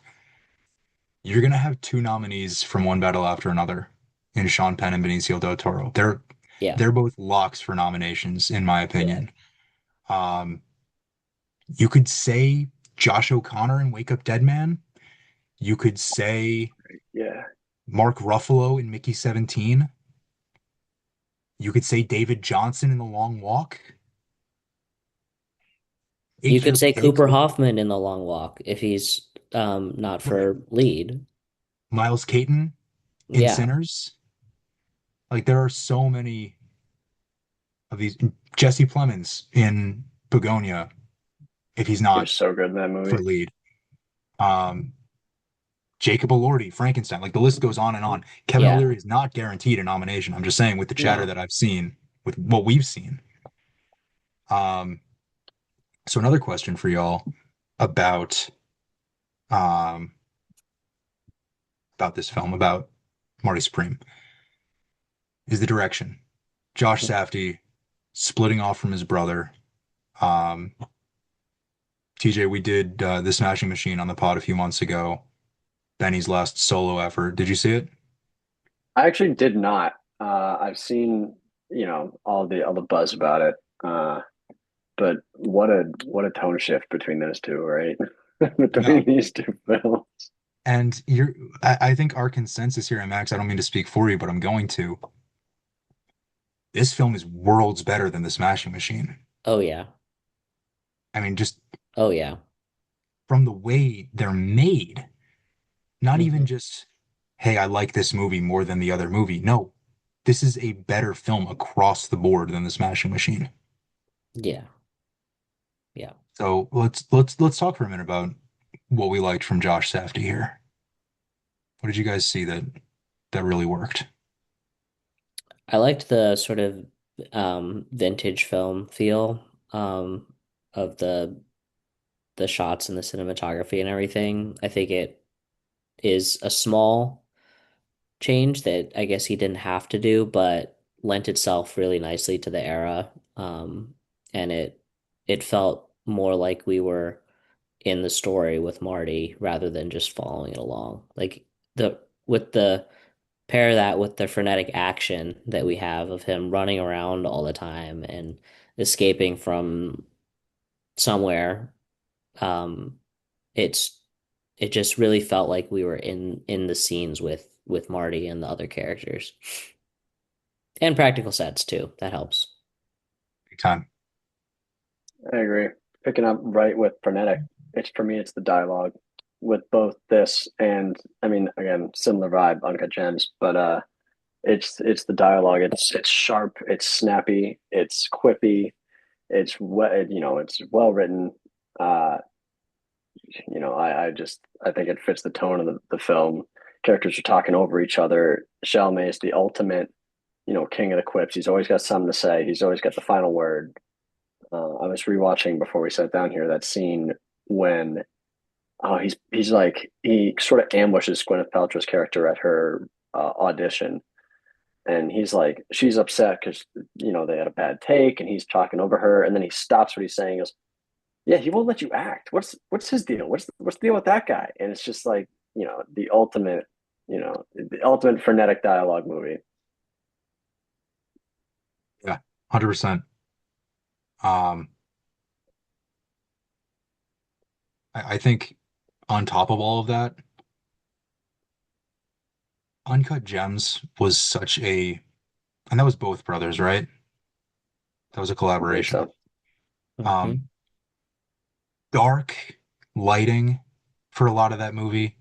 You're gonna have two nominees from One Battle After Another in Sean Penn and Benicio del Toro. Yeah. They're both locks for nominations, in my Yeah. opinion. Um, you could say Josh O'Connor in Wake Up Dead Man. You could say Yeah. Mark Ruffalo in Mickey 17. You could say David Johnson in The Long Walk. You could say HOK Cooper could, Hoffman in The Long Walk if he's not right. for lead. Miles Caton in Yeah. Sinners. Like there are so many of these. Jesse Plemons in Begonia, if he's He not was so good in that for movie. lead. Um, Jacob Elordi, Frankenstein. Like the list goes on and on. Kevin Yeah. O'Leary is not guaranteed a nomination. I'm just saying with the chatter No. that I've seen, with what we've seen. Um, so another question for y'all about um about this film, about Marty Supreme, is the direction. Josh Safdie splitting off from his brother. Um, TJ, we did The Smashing Machine on the pod a few months ago. Benny's last solo effort. Did you see it? I actually did not. I've seen, all the buzz about it. But what a tone shift between those two, right? Between No. these two films. And I think our consensus here, and Max, I don't mean to speak for you, but I'm going to. This film is worlds better than The Smashing Machine. Oh yeah. I mean, just Oh yeah. from the way they're made, not even Hmm. just, hey, I like this movie more than the other movie. No, this is a better film across the board than The Smashing Machine. Yeah. Yeah. So let's talk for a minute about what we liked from Josh Safdie here. What did you guys see that really worked? I liked the sort of vintage film feel of the shots and the cinematography and everything. I think it is a small change that I guess he didn't have to do, but lent itself really nicely to the era. And it felt more like we were in the story with Marty rather than just following it along. Like the with the pair that with the frenetic action that we have of him running around all the time and escaping from somewhere. Um, it's it just really felt like we were in the scenes with Marty and the other characters. And practical sets too. That helps. Big time. I agree. Picking up right with frenetic. It's for me, it's the dialogue with both this and I mean, again, similar vibe, Uncut Gems, but it's the dialogue. It's sharp, it's snappy, it's quippy, it's it's well written. Uh, I think it fits the tone of the film. Characters are talking over each other. Chalamet is the ultimate, king of the quips. He's always got something to say. He's always got the final word. I was rewatching before we sat down here that scene when he's like he sort of ambushes Gwyneth Paltrow's character at her audition, and he's like she's upset because they had a bad take, and he's talking over her, and then he stops what he's saying. He goes, "Yeah, he won't let you act. What's his deal? What's the deal with that guy?" And it's just like the ultimate frenetic dialogue movie. Yeah, 100%. Um, I think on top of all of that, Uncut Gems was such a, and that was both brothers, right? That was a I think collaboration. so. Um, Hmm. Dark lighting for a lot of that movie.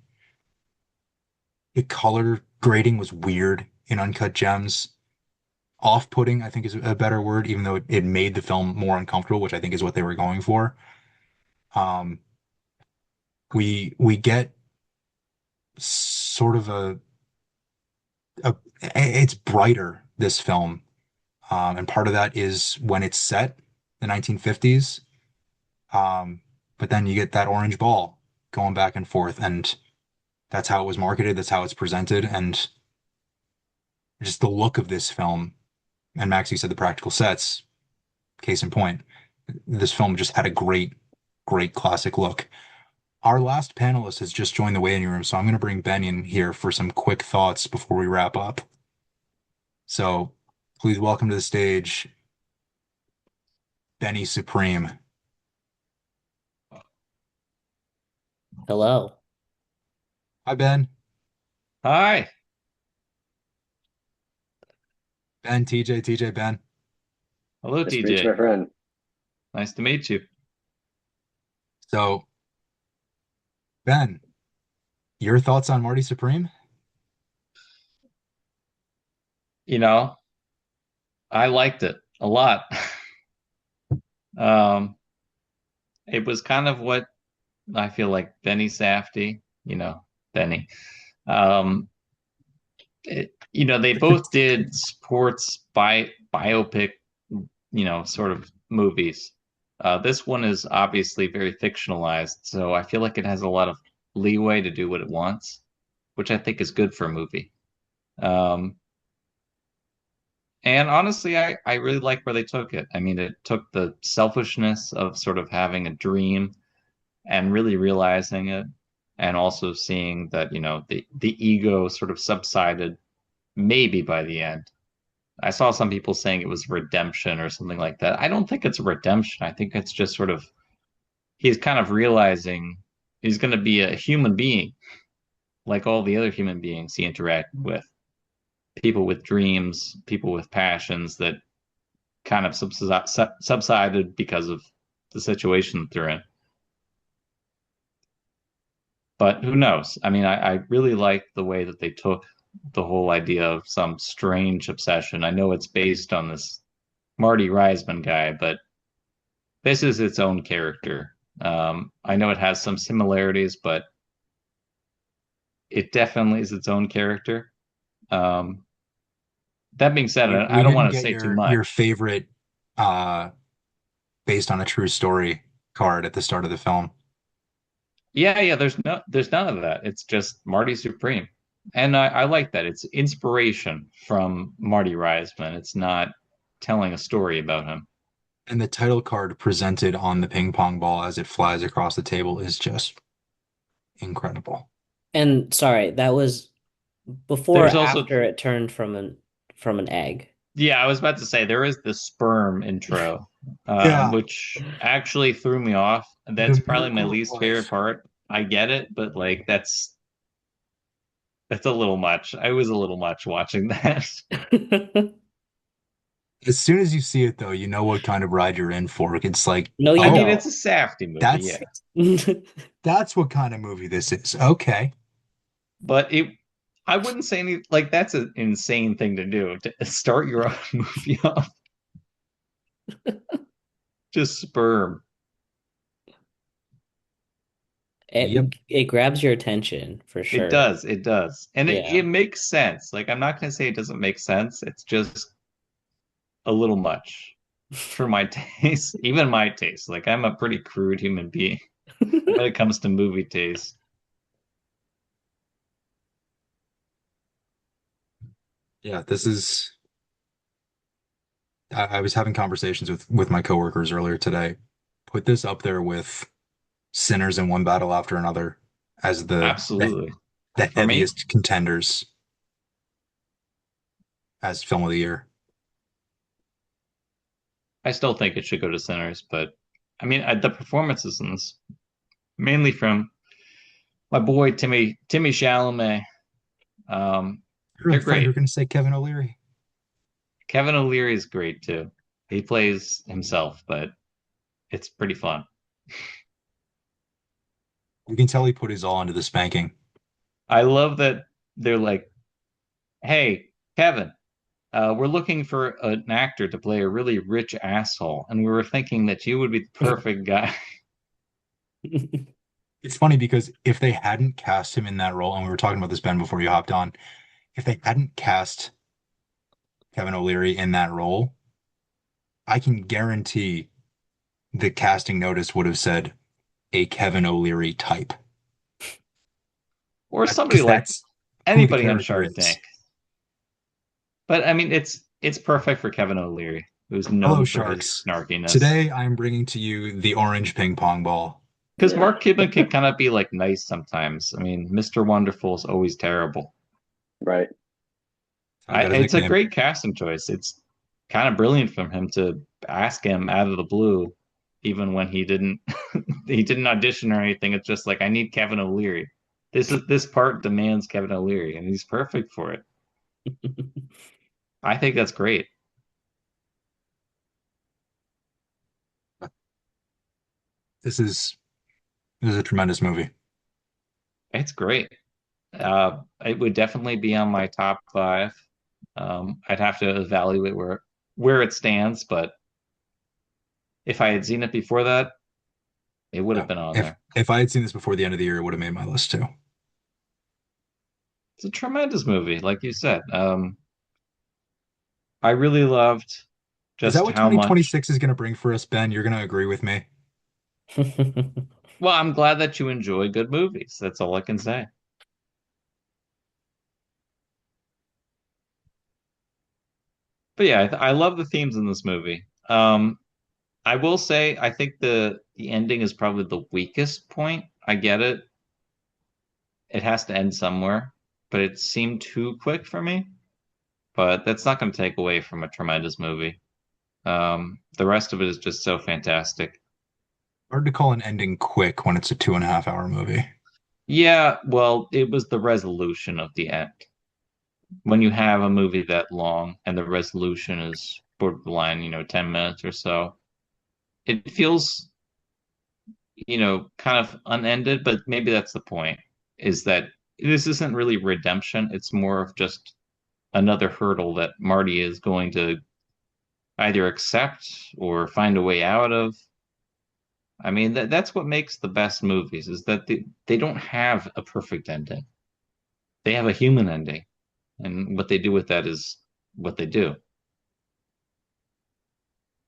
The color grading was weird in Uncut Gems. Off-putting, I think, is a better word, even though it made the film more uncomfortable, which I think is what they were going for. Um, we get sort of a it's brighter, this film. And part of that is when it's set, the 1950s. Um, but then you get that orange ball going back and forth, and that's how it was marketed, that's how it's presented, and just the look of this film. And Max, you said the practical sets, case in point. This film just had a great classic look. Our last panelist has just joined the waiting room, so I'm going to bring Ben in here for some quick thoughts before we wrap up. So please welcome to the stage Benny Supreme. Hello. Hi, Ben. Hi. Ben, TJ, Ben. Hello, Nice to meet you, my TJ. friend. Nice to meet you. So, Ben, your thoughts on Marty Supreme? You know, I liked it a lot. Um, it was kind of what I feel like Benny Safdie, Benny. Um, they both did sports biopic, sort of movies. This one is obviously very fictionalized, so I feel like it has a lot of leeway to do what it wants, which I think is good for a movie. Um, And honestly, I really like where they took it. I mean, it took the selfishness of sort of having a dream and really realizing it, and also seeing that, the ego sort of subsided maybe by the end. I saw some people saying it was redemption or something like that. I don't think it's a redemption. I think it's just sort of he's kind of realizing he's going to be a human being like all the other human beings he interacted with. People with dreams, people with passions that kind of subsided because of the situation that they're in. But who knows? I mean, I really like the way that they took the whole idea of some strange obsession. I know it's based on this Marty Reisman guy, but this is its own character. I know it has some similarities, but it definitely is its own character. Um, that being said, We I don't didn't want to get say too your much. favorite uh based on a true story card at the start of the film. Yeah, there's none of that. It's just Marty Supreme. And I like that. It's inspiration from Marty Reisman. It's not telling a story about him. And the title card presented on the ping pong ball as it flies across the table is just incredible. And sorry, that was Before or There's also, after it turned from an egg. yeah, I was about to say there is the sperm intro, Yeah, which actually threw me off. the That's probably my miracle of least favorite life. part. I get it, but like that's a little much. I was a little much watching that. As soon as you see it, though, you know what kind of ride you're in for. It's like, No, I you mean, oh, it's don't. a Safdie movie, that's yeah, that's what kind of movie this is. Okay. but I wouldn't say any like that's an insane thing to do to start your own movie off just sperm. Yep. It grabs your attention for sure. It does, and Yeah. it makes sense. Like I'm not gonna say it doesn't make sense. It's just a little much for my taste, even my taste. Like I'm a pretty crude human being when it comes to movie taste. Yeah, this is. I was having conversations with my coworkers earlier today. Put this up there with Sinners in One Battle After Another as Absolutely. the For me, heaviest contenders as film of the year. I still think it should go to Sinners, but I mean, the performances in this, mainly from my boy Timmy Chalamet, um, I they're thought you were great. going to say Kevin O'Leary. Kevin O'Leary is great too. He plays himself, but it's pretty fun. You can tell he put his all into the spanking. I love that they're like, "Hey, Kevin, we're looking for an actor to play a really rich asshole, and we were thinking that you would be the perfect guy." It's funny because if they hadn't cast him in that role, and we were talking about this, Ben, before you hopped on, if they hadn't cast Kevin O'Leary in that role, I can guarantee the casting notice would have said a Kevin O'Leary type. Or somebody Because like that's who the anybody on character Shark is. Tank. But I mean, it's perfect for Kevin O'Leary, who's Hello, known for his Sharks. snarkiness. Today I'm bringing to you the orange ping pong ball. Because Yeah. Mark Cuban can kind of be like nice sometimes. I mean, Mr. Wonderful is always terrible. Right. I got his It's a nickname. great casting choice. It's kind of brilliant from him to ask him out of the blue, even when he didn't he didn't audition or anything. It's just like I need Kevin O'Leary. This part demands Kevin O'Leary, and he's perfect for it. I think that's great. This is this is a tremendous movie. It's great. It would definitely be on my top five. I'd have to evaluate where it stands, but if I had seen it before that, it would have Yeah. been on If there. if I had seen this before the end of the year, it would have made my list too. It's a tremendous movie, like you said. I really loved Is that just what how much. 2026 is going to bring for us, Ben? You're going to agree with me? Well, I'm glad that you enjoy good movies. That's all I can say. But yeah, I love the themes in this movie. I will say I think the ending is probably the weakest point. I get it. It has to end somewhere, but it seemed too quick for me. But that's not going to take away from a tremendous movie. The rest of it is just so fantastic. Hard to call an ending quick when it's a 2.5 hour movie. Yeah, well, it was the resolution of the end. When you have a movie that long and the resolution is borderline, 10 minutes or so, it feels, kind of unended, but maybe that's the point, is that this isn't really redemption. It's more of just another hurdle that Marty is going to either accept or find a way out of. I mean, that's what makes the best movies is that they don't have a perfect ending. They have a human ending, and what they do with that is what they do.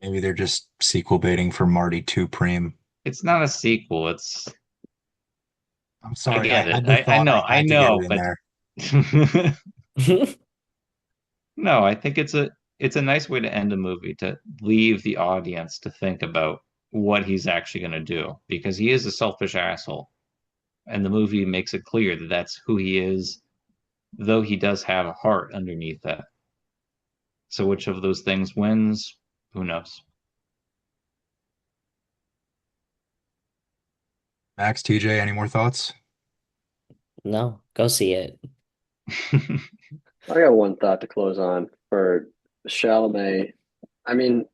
Maybe they're just sequel baiting for Marty Supreme. It's not a sequel. I'm I sorry, I get it. had the thought I I had to get it know, in but there. no, I think it's a nice way to end a movie to leave the audience to think about what he's actually going to do because he is a selfish asshole, and the movie makes it clear that that's who he is. though he does have a heart underneath that. So which of those things wins? Who knows? Max, TJ, any more thoughts? No, go see it. I got one thought to close on for Chalamet. I mean,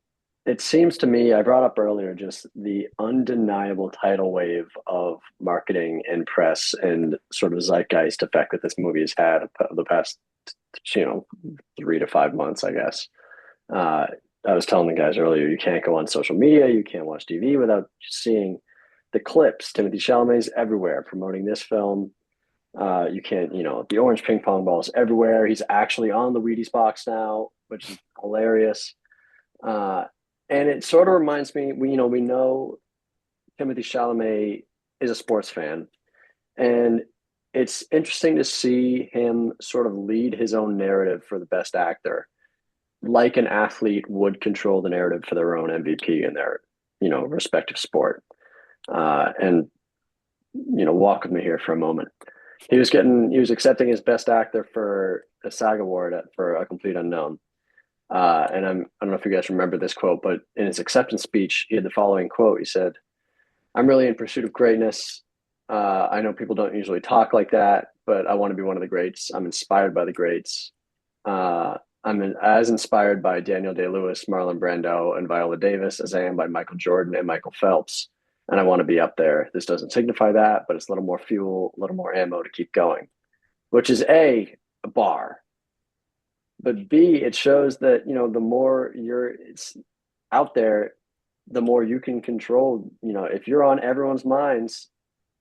it seems to me, I brought up earlier just the undeniable tidal wave of marketing and press and sort of zeitgeist effect that this movie has had the past, 3 to 5 months, I guess. Uh, I was telling the guys earlier, you can't go on social media, you can't watch TV without seeing the clips. Timothy Chalamet's everywhere promoting this film. You can't, the orange ping pong balls everywhere. He's actually on the Wheaties box now, which is hilarious. Uh, and it sort of reminds me, we know Timothy Chalamet is a sports fan, and it's interesting to see him sort of lead his own narrative for the best actor, like an athlete would control the narrative for their own MVP in their, respective sport. And walk with me here for a moment. He was accepting his best actor for a SAG award for A Complete Unknown. And I don't know if you guys remember this quote, but in his acceptance speech, he had the following quote. He said, "I'm really in pursuit of greatness. I know people don't usually talk like that, but I want to be one of the greats. I'm inspired by the greats. As inspired by Daniel Day-Lewis, Marlon Brando, and Viola Davis as I am by Michael Jordan and Michael Phelps. And I want to be up there. This doesn't signify that, but it's a little more fuel, a little more ammo to keep going," which is a bar. But B, it shows that, the more it's out there, the more you can control. If you're on everyone's minds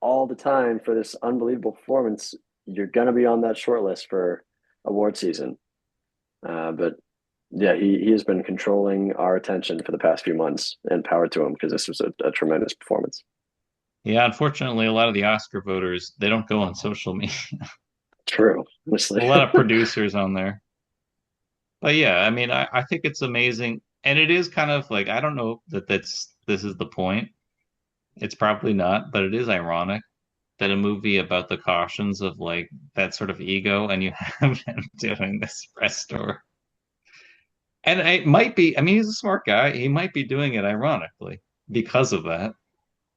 all the time for this unbelievable performance, you're going to be on that short list for award season. But yeah, he has been controlling our attention for the past few months, and power to him, because this was a tremendous performance. Yeah, unfortunately, a lot of the Oscar voters, they don't go on social media. True, honestly. A lot of producers on there. But yeah, I mean, I think it's amazing. And it is kind of like, I don't know that this is the point. It's probably not, but it is ironic that a movie about the cautions of like that sort of ego, and you have him doing this press tour. And it might be, I mean, he's a smart guy. He might be doing it ironically because of that.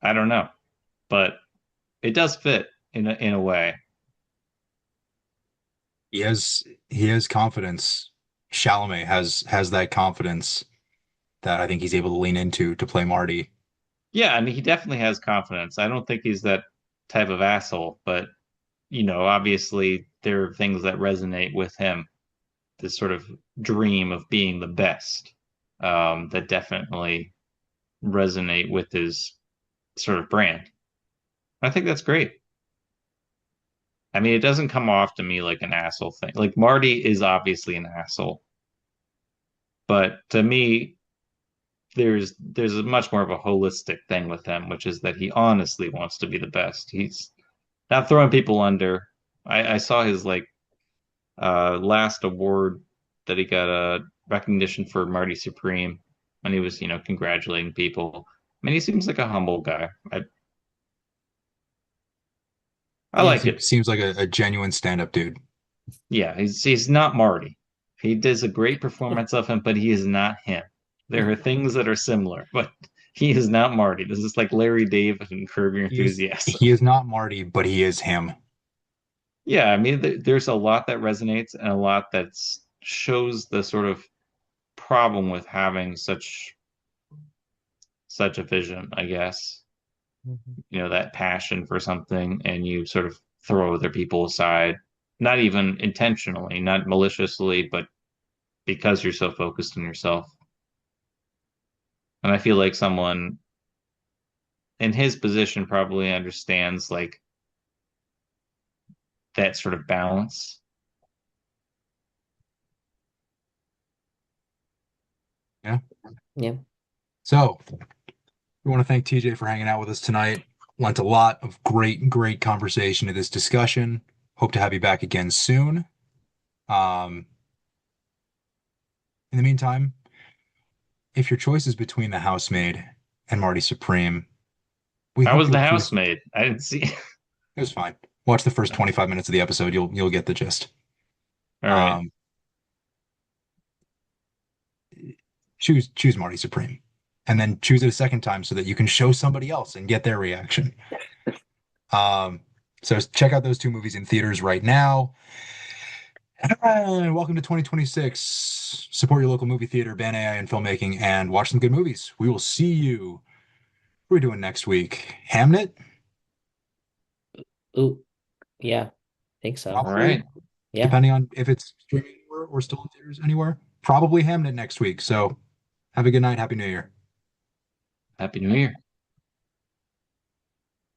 I don't know. But it does fit in a way. He has confidence. Chalamet has that confidence that I think he's able to lean into to play Marty. Yeah, I mean, he definitely has confidence. I don't think he's that type of asshole, but obviously there are things that resonate with him. This sort of dream of being the best, that definitely resonate with his sort of brand. I think that's great. I mean, it doesn't come off to me like an asshole thing. Like Marty is obviously an asshole, but to me, there's a much more of a holistic thing with him, which is that he honestly wants to be the best. He's not throwing people under. I saw his like last award that he got a recognition for Marty Supreme, and he was, congratulating people. I mean, he seems like a humble guy. I Yeah, like it. seems like a genuine stand-up dude. Yeah, he's not Marty. He does a great performance of him, but he is not him. There are things that are similar, but he is not Marty. This is like Larry David and Curb Your Enthusiasm. He is not Marty, but he is him. Yeah, I mean, there's a lot that resonates and a lot that shows the sort of problem with having such a vision, I guess. That passion for something, and you sort of throw other people aside, not even intentionally, not maliciously, but because you're so focused on yourself. And I feel like someone in his position probably understands like that sort of balance. Yeah. Yeah. So we want to thank TJ for hanging out with us tonight. Lent a lot of great conversation to this discussion. Hope to have you back again soon. In the meantime, if your choice is between The Housemaid and Marty Supreme, we How hope was you'll the choose. housemaid? I didn't see. It was fine. Watch the first 25 minutes of the episode. You'll get the gist. All right. Um, choose Marty Supreme, and then choose it a second time so that you can show somebody else and get their reaction. Um, so check out those two movies in theaters right now. And welcome to 2026. Support your local movie theater, ban AI and filmmaking, and watch some good movies. We will see you. What are we doing next week? Hamnet? Ooh, yeah, think so. All Probably, right. Yeah. depending on if it's streaming or still in theaters anywhere. Probably Hamnet next week. So have a good night. Happy New Year. Happy New Year.